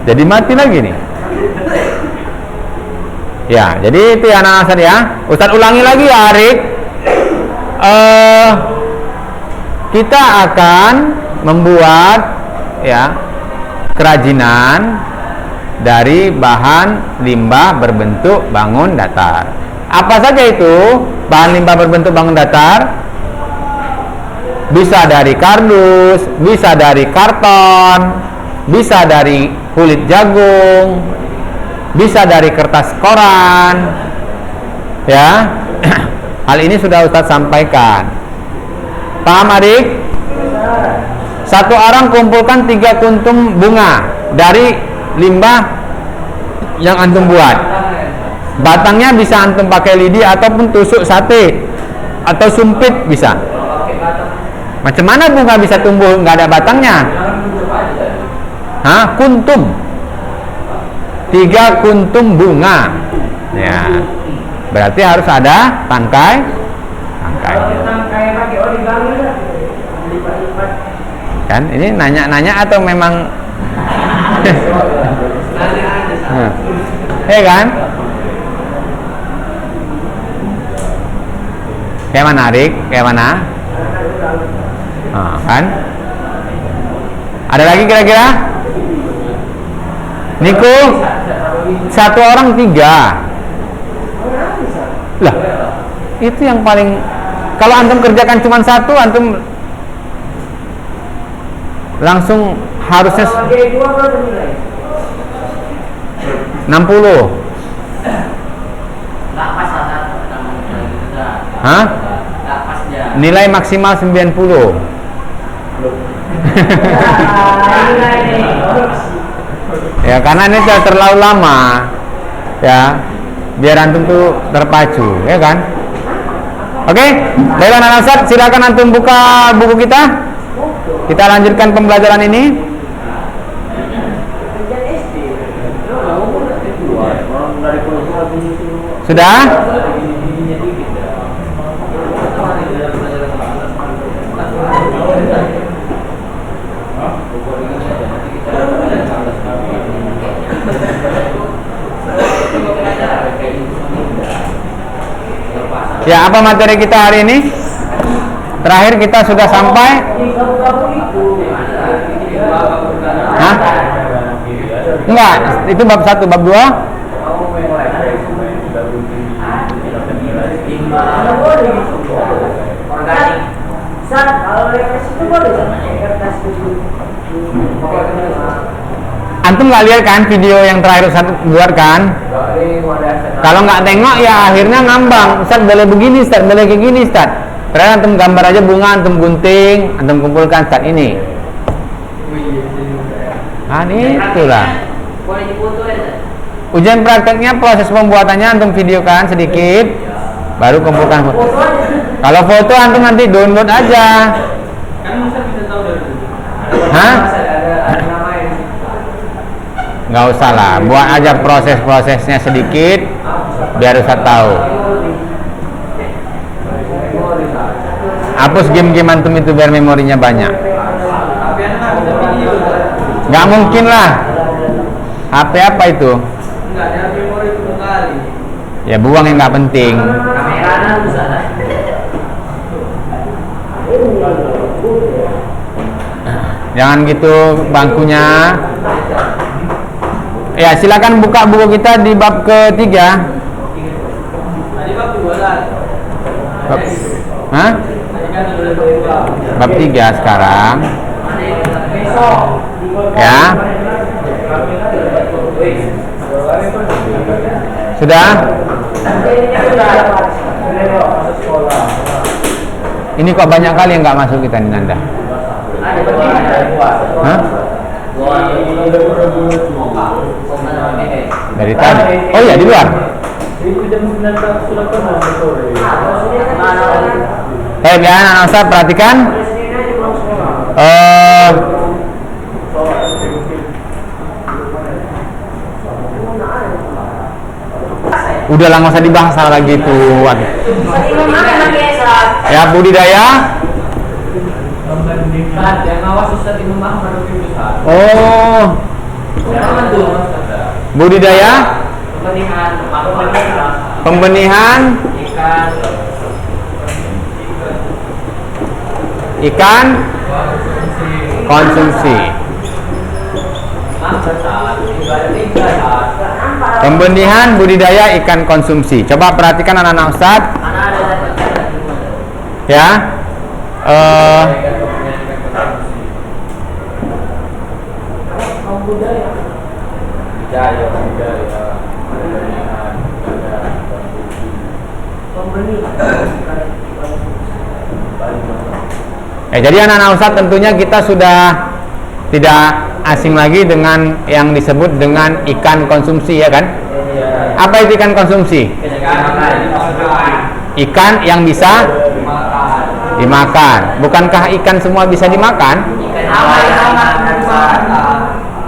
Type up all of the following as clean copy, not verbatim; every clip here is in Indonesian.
Jadi mati lagi nih. Ya, jadi itu ya anak-anak ya. Ustadz ulangi lagi ya, Arik. Kita akan membuat ya kerajinan dari bahan limbah berbentuk bangun datar. Apa saja itu bahan limbah berbentuk bangun datar? Bisa dari kardus, bisa dari karton, bisa dari kulit jagung, bisa dari kertas koran. Ya. Hal ini sudah Ustadz sampaikan. Paham adik? Satu orang kumpulkan 3 kuntum bunga dari limbah yang antum buat. Batangnya bisa antum pakai lidi ataupun tusuk sate atau sumpit bisa. Macam mana bunga bisa tumbuh nggak ada batangnya? Hah? Kuntum. 3 kuntum bunga. Ya. Berarti harus ada tangkai. Kan ini nanya-nanya atau memang ya kan? Kayak mana Arik? Kayak mana? Kan? Ada lagi kira-kira? Niko? 1 orang 3. Lah, itu yang paling. Kalau antum kerjakan cuma 1, antum langsung harusnya 60. Hah? Nilai maksimal 90. Ya karena ini sudah terlalu lama. Ya, biar antum tuh terpacu, ya kan? Oke, baiklah anak Ustaz, silakan antum buka buku kita. Kita lanjutkan pembelajaran ini. Sudah? Ya, apa materi kita hari ini? Terakhir kita sudah sampai. Hah? Enggak, itu bab 1, bab 2. Antum nggak lihat kan video yang terakhir Ustaz buat kan? Kalau nggak tengok ya akhirnya ngambang. Ustaz boleh begini, Ustaz boleh kayak gini, Ustaz. Terus antum gambar aja bunga, antum gunting, antum kumpulkan Ustaz ini. Itulah. Ujian prakteknya proses pembuatannya antum videokan sedikit, baru kumpulkan foto. Kalau foto antum nanti download aja. Kan Ustaz bisa tahu dari itu. Hah? Nggak usah lah, buat aja proses-prosesnya sedikit biar Ustaz tahu. Hapus game-game antum itu biar memorinya banyak. Nggak mungkin lah. HP apa itu? Ya buang yang nggak penting. Jangan gitu bangkunya. Ya silakan buka buku kita di bab ketiga. Hah? Bab 3 sekarang. Ya. Sudah? Ini kok banyak kali yang nggak masuk kita nih Nanda. Hah? Dari tadi. Oh iya di luar. Baik ya anak-anak Ustaz perhatikan. Udah lah nggak usah dibahas lagi tuh. Ya budidaya. Oh, Budidaya, pembenihan ikan konsumsi. Pembenihan budidaya ikan konsumsi. Coba perhatikan anak-anak Ustaz. Ya. Jadi anak-anak Ustaz, tentunya kita sudah tidak asing lagi dengan yang disebut dengan ikan konsumsi, ya kan? Apa itu ikan konsumsi? Ikan yang bisa dimakan. Bukankah ikan semua bisa dimakan?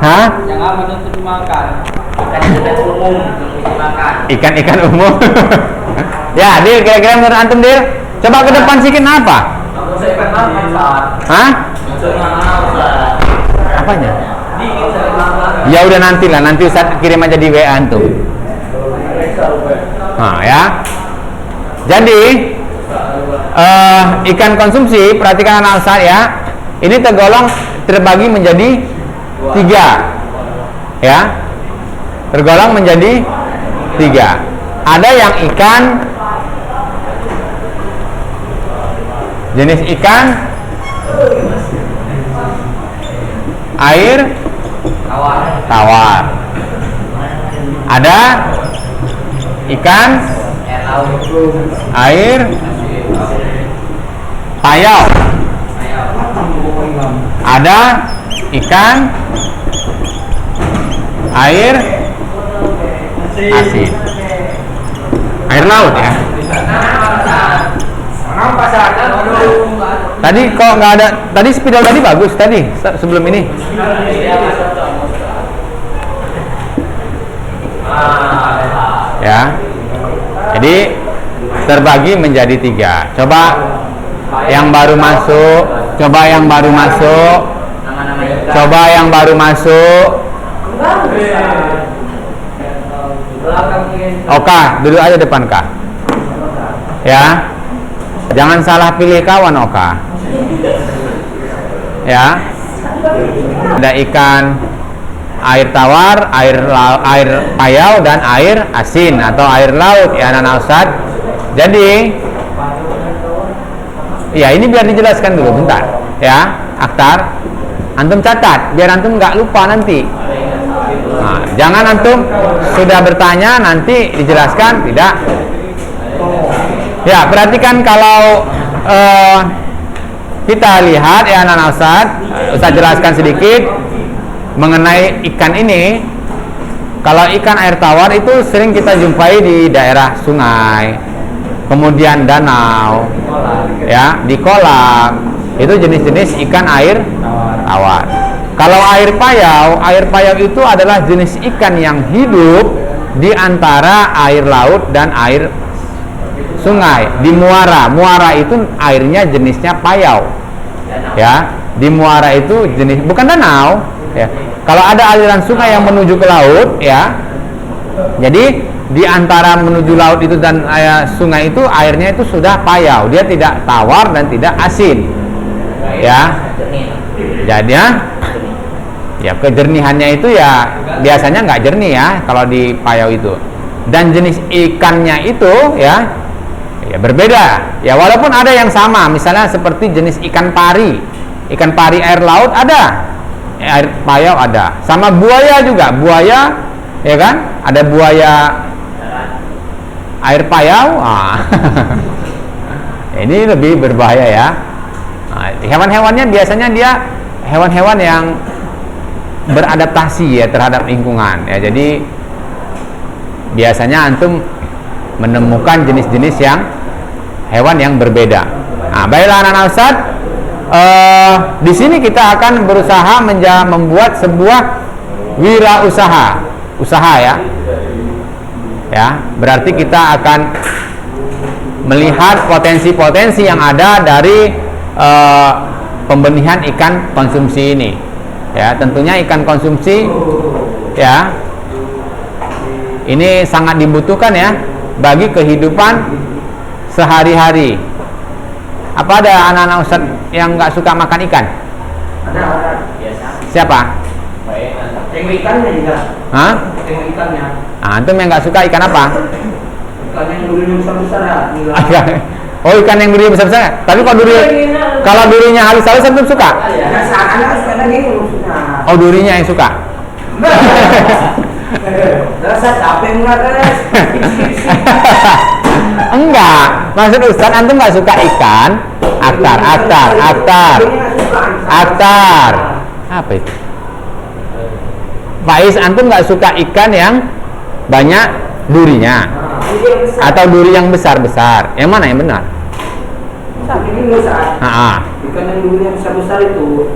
Hah? Yang aman untuk dimakan. Ikan-ikan umum. Ya, Dir, kira-kira menurut antum, Dir? Coba ke depan sedikit apa? Hah? Apanya? Ya udah nantilah, nanti Ustaz kirim aja di WA antum. Nah, ya. Jadi ikan konsumsi, perhatikan anak Ustaz ya. Ini tergolong terbagi menjadi 3. Ya. Tergolong menjadi 3. Ada yang ikan jenis ikan air tawar. Ada ikan air payau. Ada ikan air asin. Air laut ya. Tadi kok nggak ada? Tadi spidol tadi bagus tadi sebelum ini. Ya. Jadi terbagi menjadi 3. Coba yang baru masuk. Coba yang baru masuk. Coba yang baru masuk. Oka, duduk aja depan Kak. Ya. Jangan salah pilih kawan, Oka. Ya. Ada ikan air tawar, air payau, dan air asin atau air laut ya anak-anak Ustaz. Jadi ya ini biar dijelaskan dulu bentar ya, Akhtar. Antum catat biar antum nggak lupa nanti. Nah, jangan antum sudah bertanya nanti dijelaskan tidak. Ya, perhatikan kalau kita lihat ya anak-anak Ustaz jelaskan sedikit mengenai ikan ini. Kalau ikan air tawar itu sering kita jumpai di daerah sungai, kemudian danau, ya, di kolam. Itu jenis-jenis ikan air tawar. Kalau air payau itu adalah jenis ikan yang hidup di antara air laut dan air sungai. Di muara itu airnya jenisnya payau. Ya, di muara itu jenis bukan danau, ya. Kalau ada aliran sungai yang menuju ke laut, ya. Jadi di antara menuju laut itu dan sungai itu airnya itu sudah payau. Dia tidak tawar dan tidak asin. Ya. Jadi ya kejernihannya itu ya biasanya nggak jernih ya kalau di payau itu. Dan jenis ikannya itu ya berbeda. Ya walaupun ada yang sama, misalnya seperti jenis ikan pari. Ikan pari air laut ada. Air payau ada. Sama buaya juga. Buaya ya kan? Ada buaya air payau. Ini lebih berbahaya ya. Hewan-hewannya biasanya dia hewan-hewan yang beradaptasi ya terhadap lingkungan ya. Jadi biasanya antum menemukan jenis-jenis yang hewan yang berbeda. Nah, baiklah anak-anak Ustaz, di sini kita akan berusaha membuat sebuah usaha ya. Ya, berarti kita akan melihat potensi-potensi yang ada dari pembenihan ikan konsumsi ini. Ya, tentunya ikan konsumsi ya, ini sangat dibutuhkan ya bagi kehidupan sehari-hari. Apa ada anak-anak Ustadz yang nggak suka makan ikan? Ada. Siapa? Tengok ikannya juga. Hah? Tengok ikannya. Antum yang nggak suka ikan apa? Ikan yang durinya besar-besar ya. Oh, ikan yang durinya besar-besar. Tapi kalau durinya halus-halus antum suka? Anak suka daging maksudnya. Oh, durinya yang suka. Rasa capek enggak guys? Enggak, maksud Ustaz antum nggak suka ikan? Aktar. Apa itu? Faiz, antum nggak suka ikan yang banyak durinya atau duri yang besar-besar? Yang mana yang benar? Ini besar. Ikan yang durinya besar-besar itu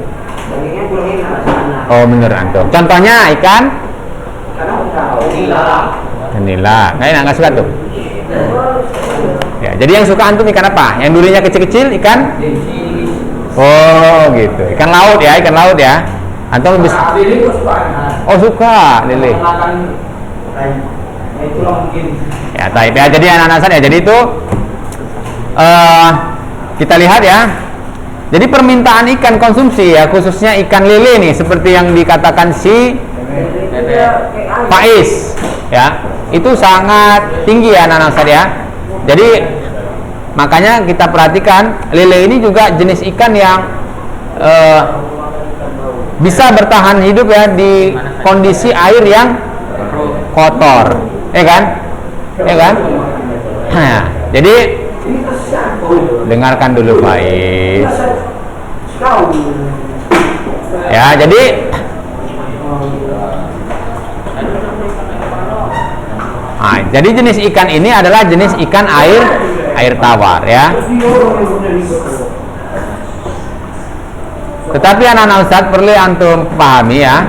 dagingnya kurang enak rasanya. Oh, bener antum. Contohnya ikan? Nila. Nggak enak, nggak suka tuh. Ya, jadi yang suka antum ikan apa? Yang durinya kecil-kecil ikan? Oh, gitu. Ikan laut ya. Antum lebih. Oh, suka lele. Ya, taib ya. Jadi anak-anak ya. Jadi itu kita lihat ya. Jadi permintaan ikan konsumsi ya, khususnya ikan lele nih, seperti yang dikatakan si Faiz ya, itu sangat tinggi ya anak-anak ya. Jadi makanya kita perhatikan lele ini juga jenis ikan yang bisa bertahan hidup ya di kondisi air yang kotor, ya kan? Nah, jadi dengarkan dulu Faiz. Ya, jadi jadi jenis ikan ini adalah jenis ikan air tawar ya. Tetapi anak-anak Ustadz perlu antum pahami ya,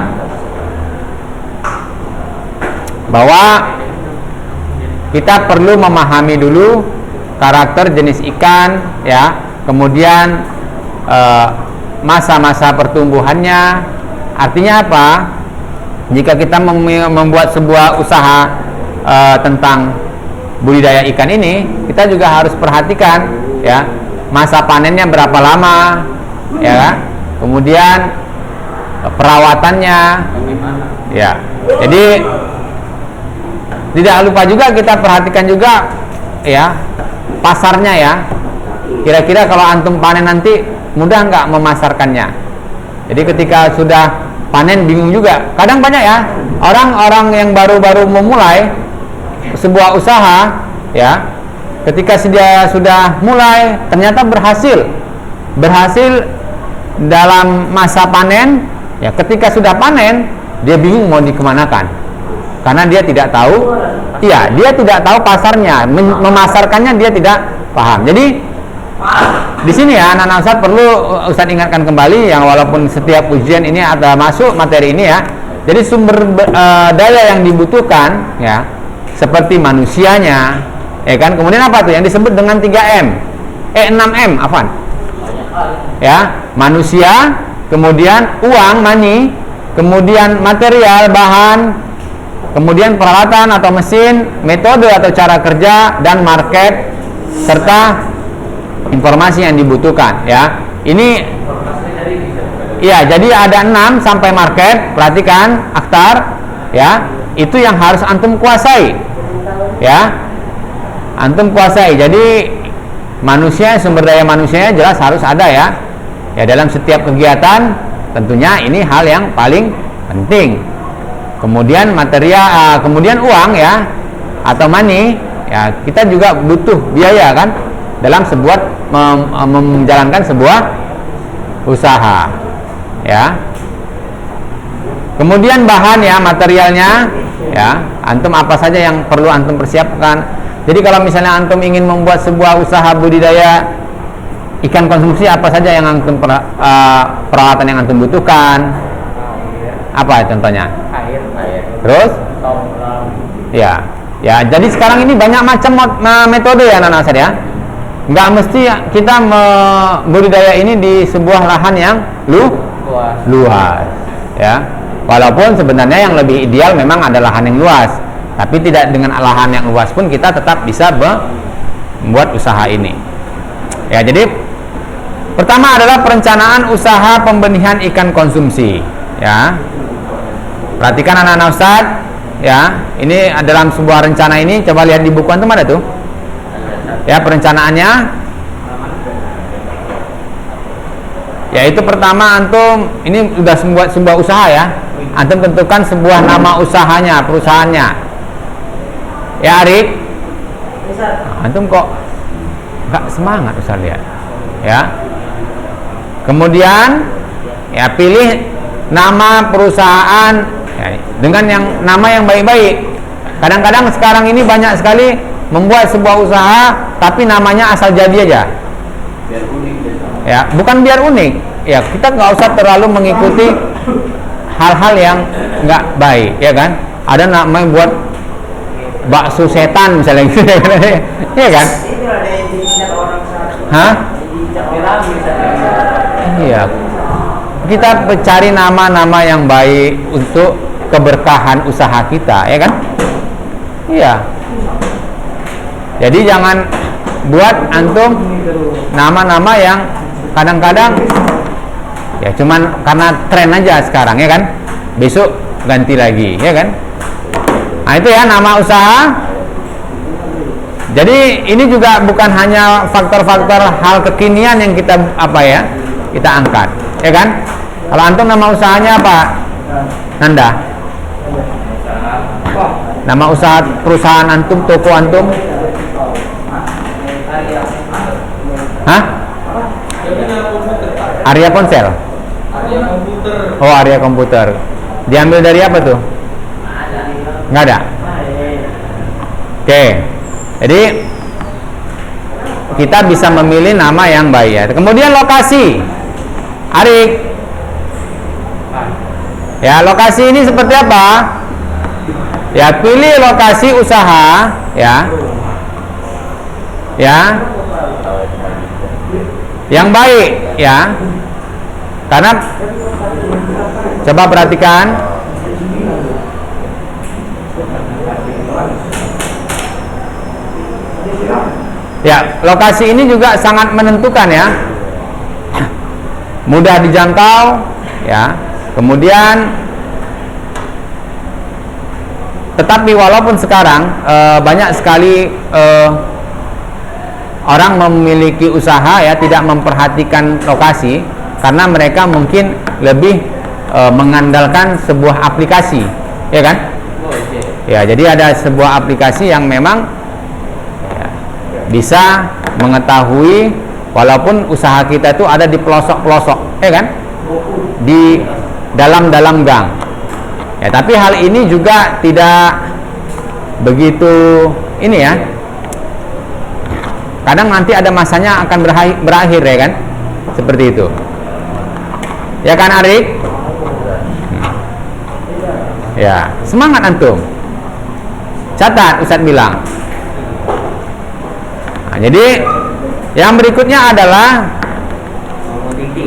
bahwa kita perlu memahami dulu karakter jenis ikan ya, kemudian masa-masa pertumbuhannya. Artinya apa? Jika kita membuat sebuah usaha tentang budidaya ikan ini, kita juga harus perhatikan ya, masa panennya berapa lama ya, kemudian perawatannya ya. Jadi tidak lupa juga kita perhatikan juga ya pasarnya ya. Kira-kira kalau antum panen nanti mudah nggak memasarkannya. Jadi ketika sudah panen bingung juga. Kadang banyak ya orang-orang yang baru-baru memulai sebuah usaha ya, ketika dia sudah mulai ternyata berhasil dalam masa panen ya. Ketika sudah panen dia bingung mau dikemanakan karena dia tidak tahu dia tidak tahu pasarnya, memasarkannya dia tidak paham. Jadi di sini ya anak-anak Ustadz perlu Ustadz ingatkan kembali yang walaupun setiap ujian ini ada masuk materi ini ya. Jadi sumber daya yang dibutuhkan ya, seperti manusianya ya kan, kemudian apa tuh yang disebut dengan 3M 6M afwan ya, manusia, kemudian uang money, kemudian material bahan, kemudian peralatan atau mesin, metode atau cara kerja, dan market serta informasi yang dibutuhkan ya. Ini ya, jadi ada 6 sampai market. Perhatikan aktar ya, itu yang harus antum kuasai ya, antum kuasai. Jadi manusia, sumber daya manusianya jelas harus ada ya dalam setiap kegiatan, tentunya ini hal yang paling penting. Kemudian material, kemudian uang ya atau money ya, kita juga butuh biaya kan dalam sebuah menjalankan sebuah usaha ya. Kemudian bahan ya, materialnya ya, antum apa saja yang perlu antum persiapkan. Jadi kalau misalnya antum ingin membuat sebuah usaha budidaya ikan konsumsi, apa saja yang antum peralatan yang antum butuhkan? Apa contohnya? Air. Terus? Ya. Jadi sekarang ini banyak macam metode ya anak-anak saya ya. Nggak mesti kita budidaya ini di sebuah lahan yang luas ya. Walaupun sebenarnya yang lebih ideal memang adalah lahan yang luas, tapi tidak dengan lahan yang luas pun kita tetap bisa membuat usaha ini. Ya, jadi pertama adalah perencanaan usaha pembenihan ikan konsumsi. Ya, perhatikan anak-anak Ustadz. Ya, ini dalam sebuah rencana ini, coba lihat di buku antum ada tuh. Ya, perencanaannya. Yaitu pertama antum ini sudah sebuah usaha ya. Antum tentukan sebuah nama usahanya, perusahaannya. Ya, Arik. Antum kok nggak semangat Ustaz lihat. Ya. Kemudian ya pilih nama perusahaan ya, dengan nama yang baik-baik. Kadang-kadang sekarang ini banyak sekali membuat sebuah usaha tapi namanya asal jadi aja. Biar unik. Ya, bukan biar unik. Ya, kita nggak usah terlalu mengikuti hal-hal yang nggak baik, ya kan? Ada namanya buat bakso setan misalnya gitu, ya kan? Hah? Iya. Kita cari nama-nama yang baik untuk keberkahan usaha kita, ya kan? Iya. Jadi jangan buat antum nama-nama yang kadang-kadang ya cuman karena tren aja sekarang, ya kan? Besok ganti lagi, ya kan? Nah, itu ya nama usaha. Jadi ini juga bukan hanya faktor-faktor hal kekinian yang kita kita angkat, ya kan? Kalau antum nama usahanya apa? Nanda? Nama usaha perusahaan antum, toko antum? Hah? Arya Ponsel? Arya Komputer. Oh, Arya Komputer. Diambil dari apa tuh? Nggak ada. Oke. Jadi kita bisa memilih nama yang baik ya. Kemudian lokasi. Arik. Ya, lokasi ini seperti apa? Ya, pilih lokasi usaha ya. Ya. Yang baik ya. Karena coba perhatikan ya, lokasi ini juga sangat menentukan ya. Mudah dijangkau ya. Kemudian tetapi walaupun sekarang banyak sekali orang memiliki usaha ya tidak memperhatikan lokasi karena mereka mungkin lebih mengandalkan sebuah aplikasi, ya kan? Ya, jadi ada sebuah aplikasi yang memang ya, bisa mengetahui walaupun usaha kita itu ada di pelosok-pelosok, ya kan? Di dalam-dalam gang. Ya, tapi hal ini juga tidak begitu ini ya. Kadang nanti ada masanya akan berakhir ya kan? Seperti itu. Ya kan Arik? Ya, semangat antum. Catat Ustadz bilang. Nah, jadi yang berikutnya adalah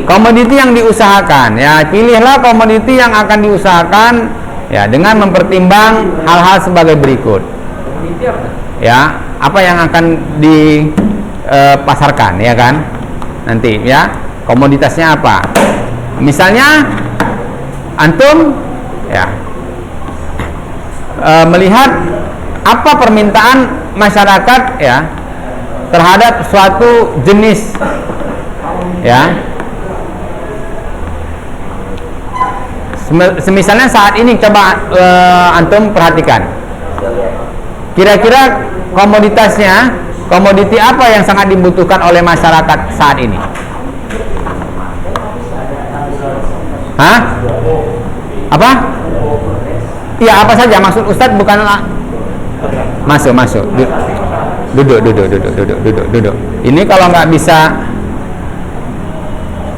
komoditi yang diusahakan. Ya, pilihlah komoditi yang akan diusahakan ya dengan mempertimbang hal-hal sebagai berikut. Ya, apa yang akan dipasarkan ya kan? Nanti ya, komoditasnya apa? Misalnya antum ya melihat apa permintaan masyarakat ya terhadap suatu jenis ya. Misalnya saat ini coba antum perhatikan. Kira-kira komoditasnya, komoditi apa yang sangat dibutuhkan oleh masyarakat saat ini? Hah? Apa? Iya, apa saja maksud Ustadz bukanlah masuk. Duduk. Ini kalau nggak bisa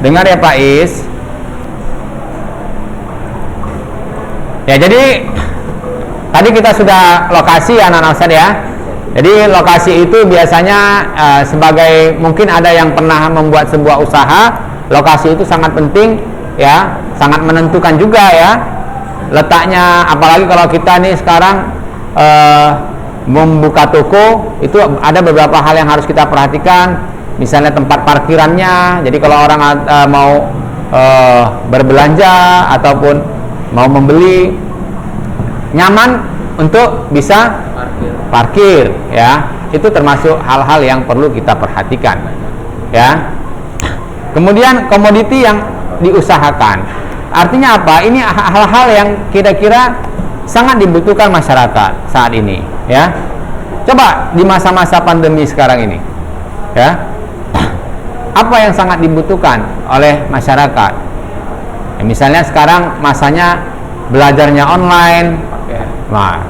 dengar ya Pak Is. Ya, jadi tadi kita sudah lokasi anak-anak Ustadz ya. Jadi lokasi itu biasanya sebagai mungkin ada yang pernah membuat sebuah usaha, lokasi itu sangat penting ya, sangat menentukan juga ya. letaknya, apalagi kalau kita nih sekarang membuka toko, itu ada beberapa hal yang harus kita perhatikan. Misalnya tempat parkirannya. Jadi kalau orang mau berbelanja ataupun mau membeli, nyaman untuk bisa parkir ya. Itu termasuk hal-hal yang perlu kita perhatikan ya. Kemudian komoditi yang diusahakan, artinya apa? Ini hal-hal yang kira-kira sangat dibutuhkan masyarakat saat ini ya. Coba di masa-masa pandemi sekarang ini ya, apa yang sangat dibutuhkan oleh masyarakat ya, misalnya sekarang masanya belajarnya online. Nah,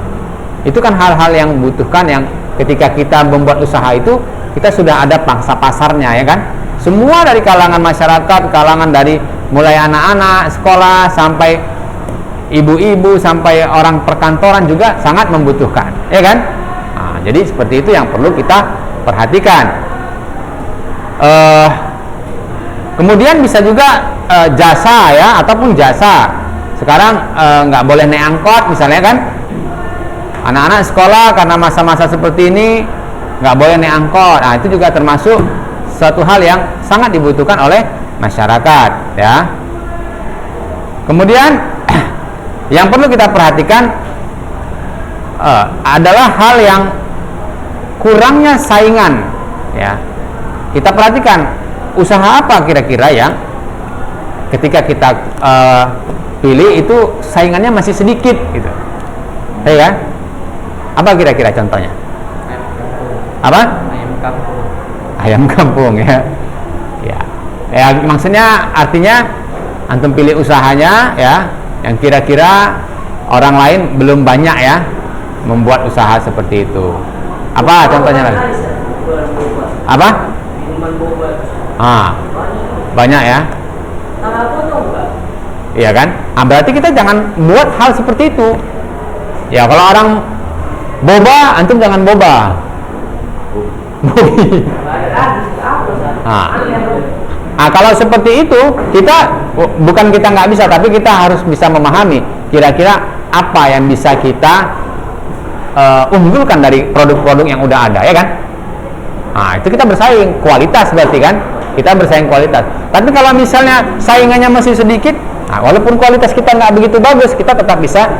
itu kan hal-hal yang membutuhkan, yang ketika kita membuat usaha itu kita sudah ada pangsa pasarnya ya kan. Semua dari kalangan masyarakat, kalangan dari mulai anak-anak sekolah sampai ibu-ibu sampai orang perkantoran juga sangat membutuhkan ya kan. Nah, jadi seperti itu yang perlu kita perhatikan. Kemudian bisa juga jasa ya, ataupun jasa. Sekarang nggak boleh naik angkot misalnya kan. Anak-anak sekolah karena masa-masa seperti ini nggak boleh naik angkot. Nah, itu juga termasuk suatu hal yang sangat dibutuhkan oleh masyarakat ya. Kemudian yang perlu kita perhatikan adalah hal yang kurangnya saingan ya. Kita perhatikan usaha apa kira-kira yang ketika kita pilih itu saingannya masih sedikit gitu ya kan? Apa kira-kira contohnya? Apa? Ayam kampung ya. Ya maksudnya artinya antum pilih usahanya ya yang kira-kira orang lain belum banyak ya membuat usaha seperti itu. Apa contohnya lagi? Apa? Banyak ya. Iya kan? Berarti kita jangan buat hal seperti itu. Ya kalau orang boba, antum jangan boba. Kalau seperti itu kita nggak bisa, tapi kita harus bisa memahami kira-kira apa yang bisa kita unggulkan dari produk-produk yang udah ada ya kan. Itu kita bersaing kualitas berarti kan, kita bersaing kualitas. Tapi kalau misalnya saingannya masih sedikit, walaupun kualitas kita nggak begitu bagus, kita tetap bisa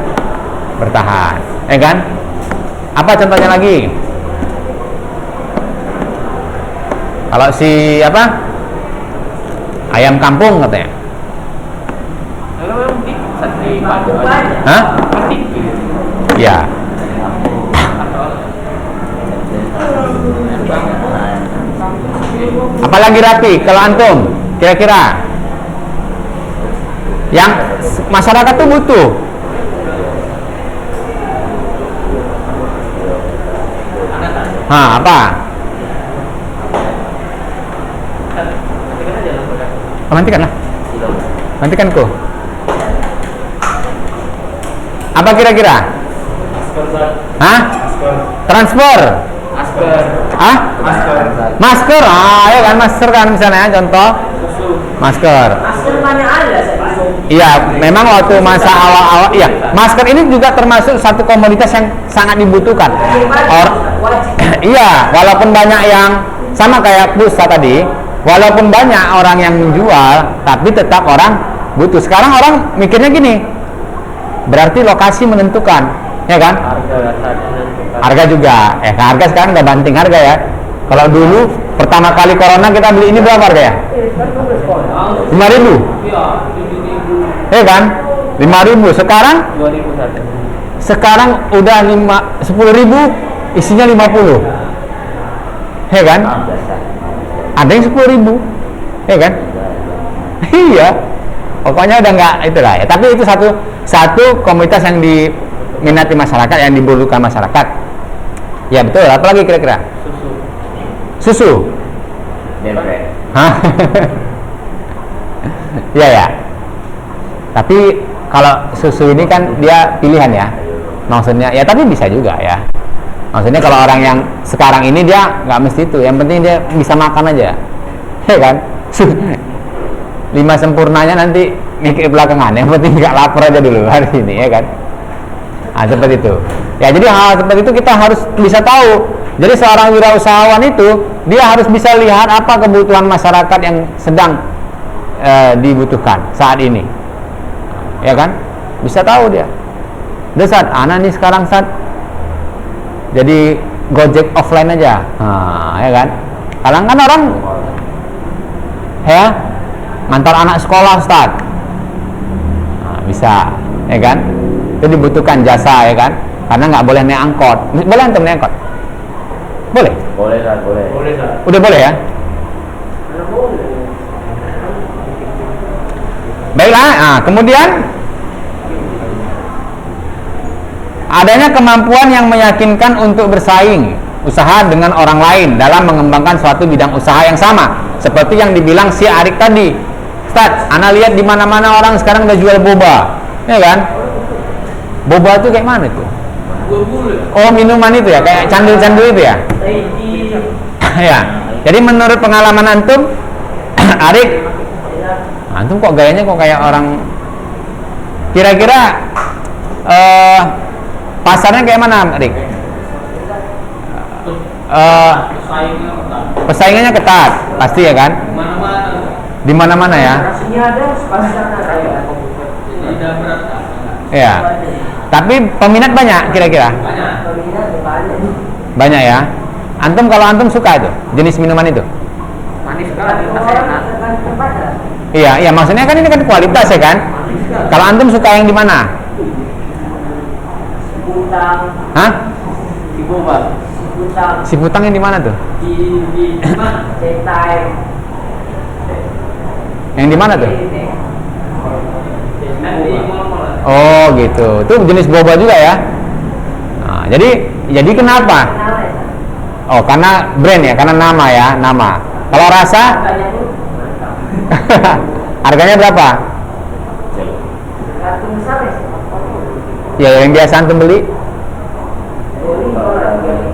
bertahan ya kan. Apa contohnya lagi? Kalau si ayam kampung katanya. Hah? Ya. Apalagi rapi kalau antum kira-kira yang masyarakat tuh butuh. Apa? Matikan lah. Matikan ku. Apa kira-kira? Transfer. Masker. Ya kan masker kan misalnya contoh. Masker. Masker banyak ada. Iya, memang waktu masa awal-awal, iya, masker ini juga termasuk satu komoditas yang sangat dibutuhkan. Iya, walaupun banyak yang sama kayak pulsa tadi, walaupun banyak orang yang menjual, tapi tetap orang butuh. Sekarang orang mikirnya gini, berarti lokasi menentukan, ya kan? Harga juga, harga sekarang nggak banting harga ya. Kalau dulu pertama kali corona kita beli ini berapa harga ya? 5.000. Ya kan? 5.000. Sekarang 2.001. Sekarang udah 10.000, isinya 50. Ya kan? Ada yang 10.000. Ya kan? Iya. Pokoknya udah nggak itulah ya. Tapi itu satu komunitas yang diminati masyarakat, yang dibutuhkan masyarakat. Ya betul. Apalagi kira-kira? Susu. Hah? Iya ya. Tapi kalau susu ini kan dia pilihan ya. Maksudnya ya, tapi bisa juga ya. Maksudnya kalau orang yang sekarang ini dia nggak mesti itu. Yang penting dia bisa makan aja. Ya kan? 5 sempurnanya nanti mikir belakangan, yang penting nggak lapar aja dulu hari ini, ya kan? Nah, seperti itu. Ya, jadi hal seperti itu kita harus bisa tahu. Jadi seorang wirausahawan itu dia harus bisa lihat apa kebutuhan masyarakat yang sedang dibutuhkan saat ini, ya kan? Bisa tahu dia. Udah Sat, anak nih sekarang Sat, jadi Gojek offline aja, nah, ya kan? Kadang kan orang ya ngantar anak sekolah Ustaz, nah, bisa, ya kan? Itu dibutuhkan jasa, ya kan? Karena nggak boleh naik angkot. Boleh antum naik angkot? Boleh? Boleh Ustaz, boleh. Boleh, Ustaz. Udah boleh ya? Baiklah, nah, kemudian adanya kemampuan yang meyakinkan untuk bersaing usaha dengan orang lain dalam mengembangkan suatu bidang usaha yang sama, seperti yang dibilang si Arik tadi. Ustaz, ana lihat di mana-mana orang sekarang udah jual boba, ya kan? Boba itu kayak mana tuh? Oh, minuman itu ya, kayak candil-candil itu ya? Ya. Jadi menurut pengalaman antum, Arik, antum kok gayanya kok kayak orang, kira-kira pasarnya kayak mana, Arik? Persaingannya ketat, pasti ya kan? Di mana-mana ya? Ya. Tapi peminat banyak kira-kira? Banyak ya. Antum kalau antum suka itu jenis minuman itu? Manis sekali, rasanya enak. Iya, iya, maksudnya kan ini kan kualitas ya kan? Kalau antum suka yang di mana? Siputang. Hah? Di boba. Siputang. Siputang yang di mana tuh? Di mana? Cetai. Yang di mana tuh? Oh gitu, itu jenis boba juga ya. Nah, jadi kenapa? Oh, karena brand ya, karena nama ya, nama. Kalau rasa, harganya berapa? Ya, yang biasa antum beli.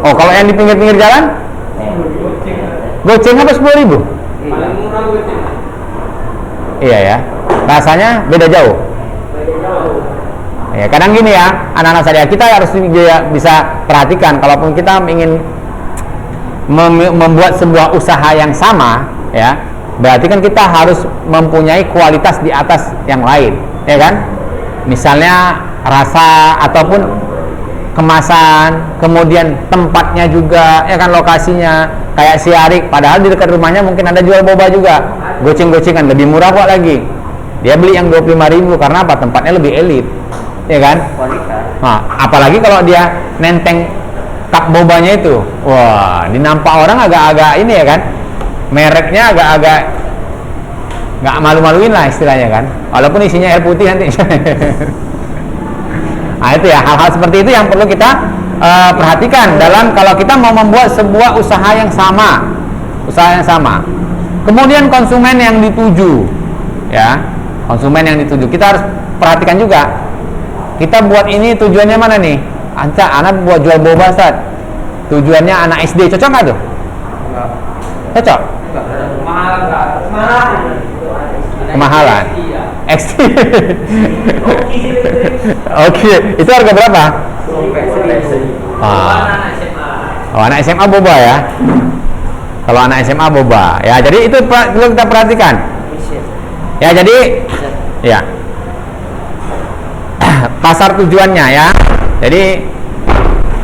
Oh, kalau yang di pinggir-pinggir jalan? Goceng apa 10.000? Paling murah goceng. Iya ya. Rasanya beda jauh. Ya, kadang gini ya, anak-anak saya, kita harus bisa perhatikan kalaupun kita ingin membuat sebuah usaha yang sama, ya, berarti kan kita harus mempunyai kualitas di atas yang lain, ya kan? Misalnya rasa ataupun kemasan, kemudian tempatnya juga, ya kan, lokasinya. Kayak si Arik, padahal di dekat rumahnya mungkin ada jual boba juga, goceng-gocengan, lebih murah kok lagi. Dia beli yang 25.000 karena apa? Tempatnya lebih elit, ya kan? Nah, apalagi kalau dia nenteng cup bobanya itu, wah, dinampak orang agak-agak ini ya kan, mereknya agak-agak nggak malu-maluin lah istilahnya kan, walaupun isinya air putih nanti. Nah itu ya, hal-hal seperti itu yang perlu kita perhatikan dalam kalau kita mau membuat sebuah usaha yang sama, kemudian konsumen yang dituju, ya, konsumen yang dituju kita harus perhatikan juga. Kita buat ini tujuannya mana nih? Anak buat jual boba, Ustaz. Tujuannya anak SD, cocok nggak tuh? Enggak. Cocok? Mahal enggak? Kemahalan. XT. Oke, itu harga berapa? Oh, anak SMA boba ya. Kalau anak SMA boba, ya. Jadi itu perlu kita perhatikan. Ya, jadi ya. Pasar tujuannya ya. Jadi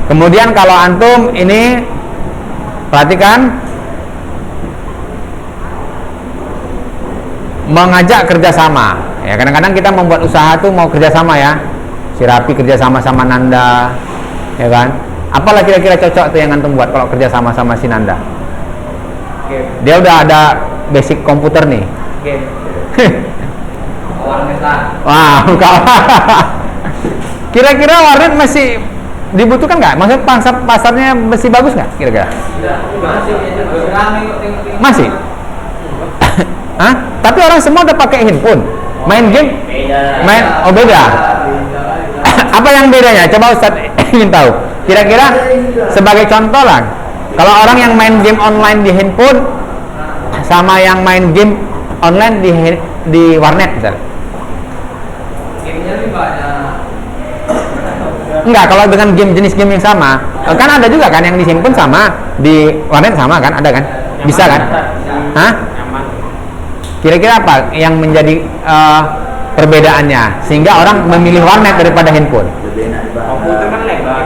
kemudian kalau antum ini perhatikan mengajak kerjasama. Ya, kadang-kadang kita membuat usaha tuh mau kerjasama ya. Si Rapi kerjasama sama Nanda, ya kan? Apalah kira-kira cocok tuh yang antum buat kalau kerjasama sama si Nanda? Dia udah ada basic komputer nih. Wah, kira-kira warnet masih dibutuhkan nggak? Maksudnya pasarnya masih bagus nggak? Kira-kira? Masih? Hah? Tapi orang semua udah pakai handphone, main game, beda. Apa yang bedanya? Coba Ustaz ingin tahu. Kira-kira sebagai contoh lah, kalau orang yang main game online di handphone sama yang main game online di warnet, misalnya. Enggak, kalau dengan jenis game yang sama, kan ada juga kan yang disimpan sama di warnet sama kan, ada kan? Bisa kan? Hah? Kira-kira apa yang menjadi perbedaannya sehingga orang memilih warnet daripada handphone? Lebih enak dipandang. Komputer kan lebar.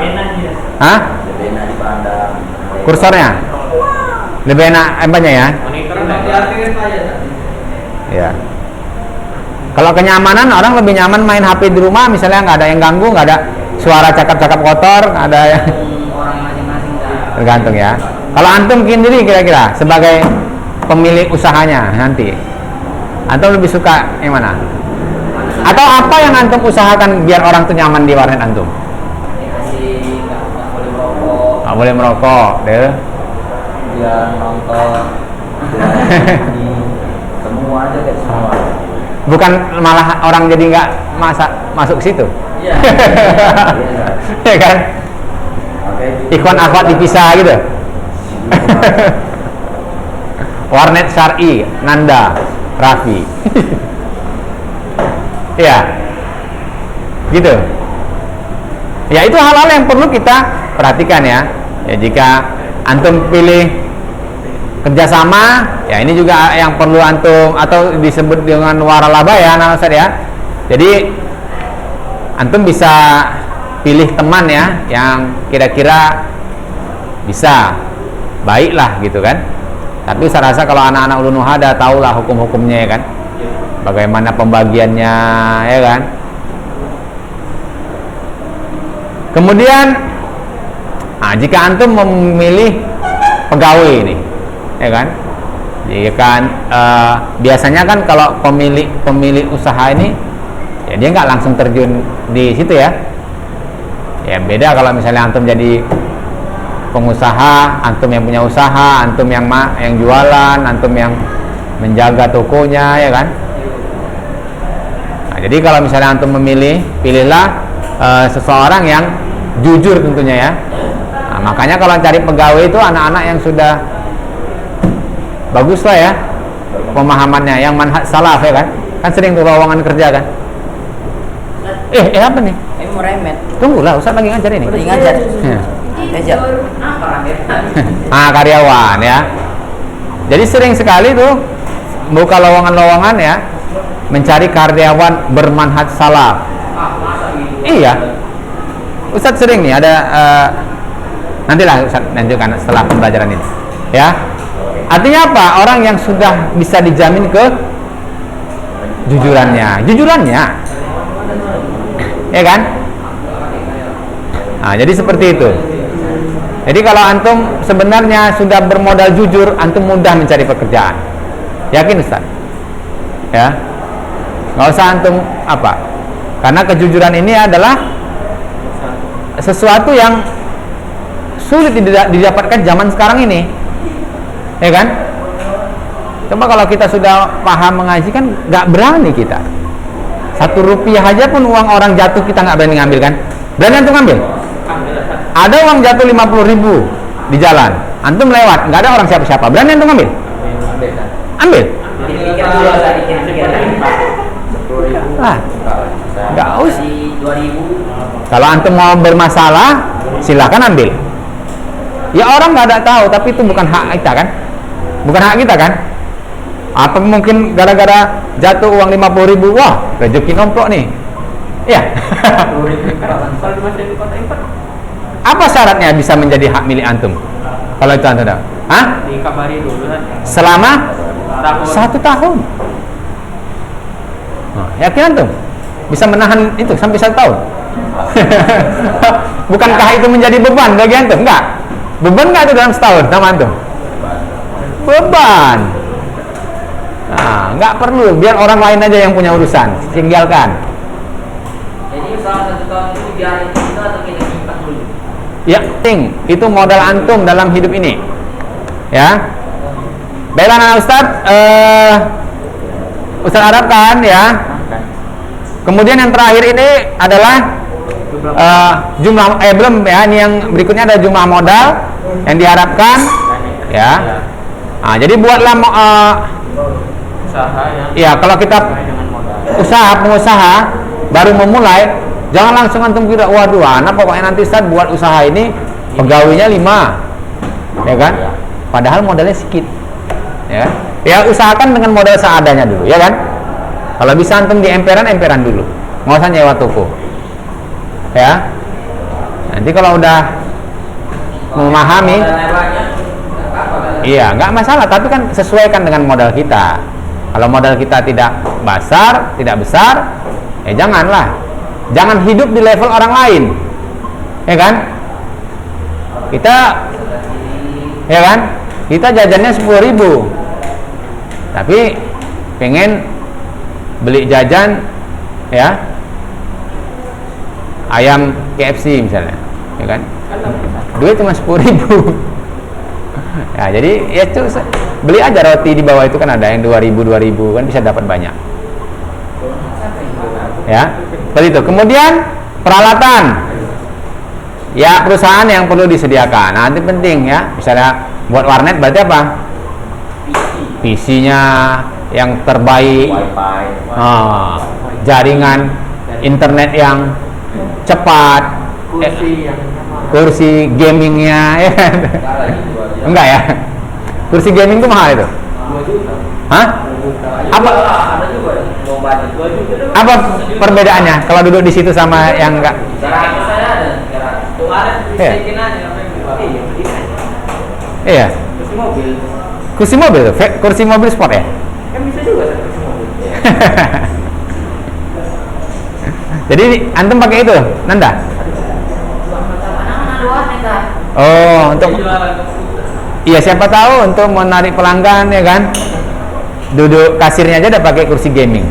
Hah? Lebih enak dipandang. Kursornya? Lebih enak apanya ya? Ya. Kalau kenyamanan, orang lebih nyaman main HP di rumah, misalnya nggak ada yang ganggu, nggak ada suara cakap-cakap kotor, nggak ada yang Orang masing-masing. tergantung ya. Kalau antum sendiri kira-kira sebagai pemilik usahanya nanti, antum lebih suka yang mana? Atau apa yang antum usahakan biar orang tuh nyaman di warnet antum? Dikasih nggak boleh merokok. Nggak boleh merokok, deh. Dia nonton. Semua aja kayak semua. Bukan malah orang jadi nggak masuk ke situ. Iya. Ya kan? Ikhwan akhwat dipisah gitu. Warnet Syar'i, Nanda, Raffi. Iya. Gitu. Ya itu hal-hal yang perlu kita perhatikan ya. Ya jika antum pilih kerjasama, ya ini juga yang perlu antum atau disebut dengan waralaba ya, nah Ustaz ya. Jadi antum bisa pilih teman ya yang kira-kira bisa baiklah gitu kan. Tapi saya rasa kalau anak-anak ulun nuhada tahulah hukum-hukumnya ya kan, bagaimana pembagiannya ya kan. Kemudian jika antum memilih pegawai ini ya kan, jika biasanya kan kalau pemilik usaha ini ya dia nggak langsung terjun di situ ya. Ya beda kalau misalnya antum jadi pengusaha, antum yang punya usaha, antum yang jualan, antum yang menjaga tokonya ya kan. Nah, jadi kalau misalnya antum memilih, pilihlah seseorang yang jujur tentunya ya. Nah, makanya kalau cari pegawai itu anak-anak yang sudah bagus lah ya pemahamannya, yang manhaj salaf ya kan. Kan sering tuh lowongan kerja kan. Apa nih? Ini mau remet. Tunggulah, Ustaz lagi ngajar ini. Lagi ngajar. Ya. Karyawan ya. Jadi sering sekali tuh buka lowongan-lowongan ya, mencari karyawan bermanhaj salaf. Iya. Ustaz sering nih ada nantilah Ustaz lanjutkan setelah pembelajaran ini. Ya. Artinya apa? Orang yang sudah bisa dijamin jujurannya. Ya kan? Nah, jadi seperti itu. Jadi kalau antum sebenarnya sudah bermodal jujur, antum mudah mencari pekerjaan. Yakin Ustaz? Ya. Nggak usah antum apa? Karena kejujuran ini adalah sesuatu yang sulit didapatkan zaman sekarang ini. Ya kan? Coba kalau kita sudah paham mengaji kan nggak berani kita. 1 rupiah aja pun uang orang jatuh kita nggak berani ngambil kan? Berani antum ngambil? Ada uang jatuh 50.000 di jalan, antum lewat, nggak ada orang siapa-siapa, berani antum ngambil? Ambil? Lah, nggak usah. Kalau antum mau bermasalah, silakan ambil. Ya orang nggak ada tahu, tapi itu bukan hak kita kan? Bukan hak kita kan? Apa mungkin gara-gara jatuh uang 50.000, wah rezeki nomplok nih? Iya. Apa syaratnya bisa menjadi hak milik antum? Kalau itu antum tahu? Hah? Dikabari dulu kan. Selama 1 tahun. Yakin antum bisa menahan itu sampai 1 tahun? Bukankah itu menjadi beban bagi antum? Enggak. Beban nggak itu dalam setahun sama antum? Beban. Nah, nggak perlu, biar orang lain aja yang punya urusan, tinggalkan. Jadi selama 1 tahun itu biarin kita atau kita simpan dulu? Ya, itu modal antum dalam hidup ini. Ya. Baiklah anak Ustaz, Ustaz harapkan ya. Kemudian yang terakhir ini adalah jumlah belum ya, ini yang berikutnya ada jumlah modal yang diharapkan ya. Nah, jadi buatlah usaha ya. Ya, kalau kita pengusaha baru memulai, Jangan langsung antum kira, waduh, anak pokoknya nanti Ustaz buat usaha ini pegawainya 5, ya kan? Padahal modalnya sedikit, ya. Ya usahakan dengan modal seadanya dulu, ya kan? Kalau bisa antum di emperan dulu, nggak usah nyewa toko, ya. Nanti kalau udah memahami, iya, nggak masalah. Tapi kan sesuaikan dengan modal kita. Kalau modal kita tidak besar, ya janganlah. Jangan hidup di level orang lain, ya kan? Kita jajannya 10.000, tapi pengen beli jajan, ya, ayam KFC misalnya, ya kan? Duit cuma 10.000. Ya, jadi ya beli aja roti di bawah itu kan ada yang 2.000 kan bisa dapat banyak. Ya, seperti itu. Kemudian peralatan, ya perusahaan yang perlu disediakan. Nah, itu penting ya. Misalnya buat warnet berarti apa? PC-nya yang terbaik, jaringan internet yang cepat, kursi gamingnya, ya. Enggak ya? Kursi gaming itu mahal itu? 2 juta. Hah? Apa perbedaannya kalau duduk di situ sama yang enggak? Iya. Kursi mobil tuh, kursi mobil sport ya? Kan bisa juga kursi mobil. Jadi antum pakai itu, Nanda? Oh, untuk iya siapa tahu untuk menarik pelanggan, ya kan? Duduk kasirnya aja udah pakai kursi gaming.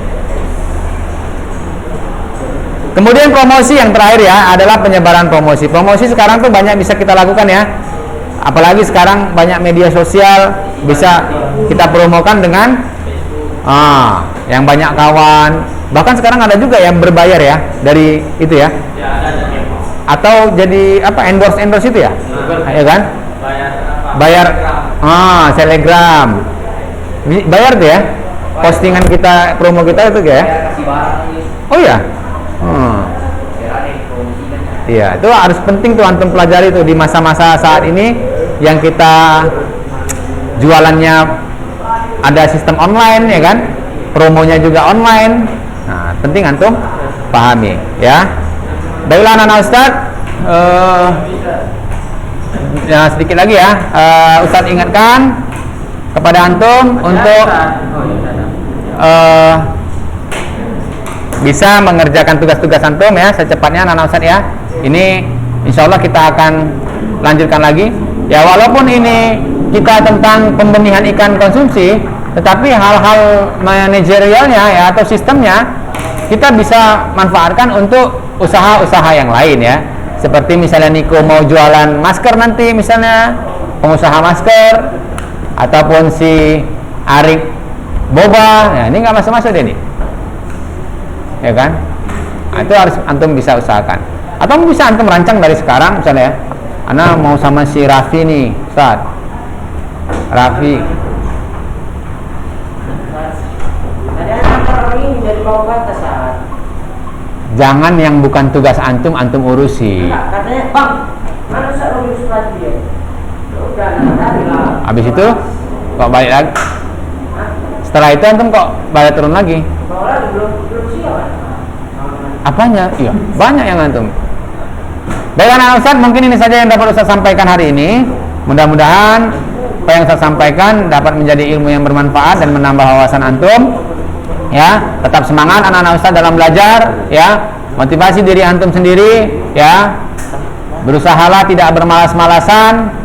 Kemudian promosi yang terakhir ya adalah penyebaran promosi. Promosi sekarang tuh banyak bisa kita lakukan ya. Apalagi sekarang banyak media sosial bisa kita promokan dengan yang banyak kawan. Bahkan sekarang ada juga yang berbayar ya dari itu ya. Atau jadi apa endorse itu ya? Ya kan? Bayar Telegram. Bayar tuh ya. Postingan kita, promo kita itu ya. Oh iya. Iya, itu harus penting tuh antum pelajari tuh di masa-masa saat ini yang kita jualannya ada sistem online, ya kan? Promonya juga online. Nah, penting antum pahami, ya. Baiklah anak-anak Ustaz, ya sedikit lagi ya, Ustaz ingatkan kepada antum untuk bisa mengerjakan tugas-tugas antum ya secepatnya anak-anak Ustaz ya. Ini insya Allah kita akan lanjutkan lagi ya, walaupun ini kita tentang pembenihan ikan konsumsi, tetapi hal-hal manajerialnya ya atau sistemnya kita bisa manfaatkan untuk usaha-usaha yang lain ya. Seperti misalnya Niko mau jualan masker nanti, misalnya pengusaha masker, ataupun si Arik boba, ya ini nggak masuk-masuk deh nih, ya kan? Nah, itu harus antum bisa usahakan, atau bisa antum rancang dari sekarang misalnya ya. Ana mau sama si Raffi nih, Ustaz. Raffi. Jangan yang bukan tugas antum urusi. Katanya, Bang, mana saya urus lagi ya? Udah, habis itu kok balik lagi? Setelah itu antum kok balik turun lagi? Belum siap. Apanya? Iya, banyak yang antum. Baik anak Ustaz, mungkin ini saja yang dapat Ustaz sampaikan hari ini. Mudah-mudahan apa yang Ustaz sampaikan dapat menjadi ilmu yang bermanfaat dan menambah wawasan antum. Ya, tetap semangat anak-anak Ustaz dalam belajar, ya. Motivasi diri antum sendiri, ya. Berusahalah tidak bermalas-malasan.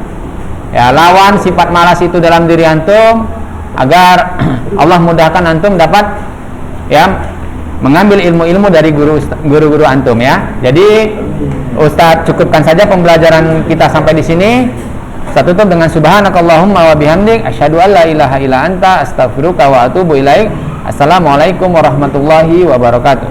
Ya, lawan sifat malas itu dalam diri antum agar Allah mudahkan antum dapat ya mengambil ilmu-ilmu dari guru-guru antum ya. Jadi Ustaz cukupkan saja pembelajaran kita sampai di sini. Ustaz tutup dengan subhanakallahumma wa bihamdik asyhadu an la ilaha illa anta astaghfiruka wa atubu ilaik. Assalamualaikum warahmatullahi wabarakatuh.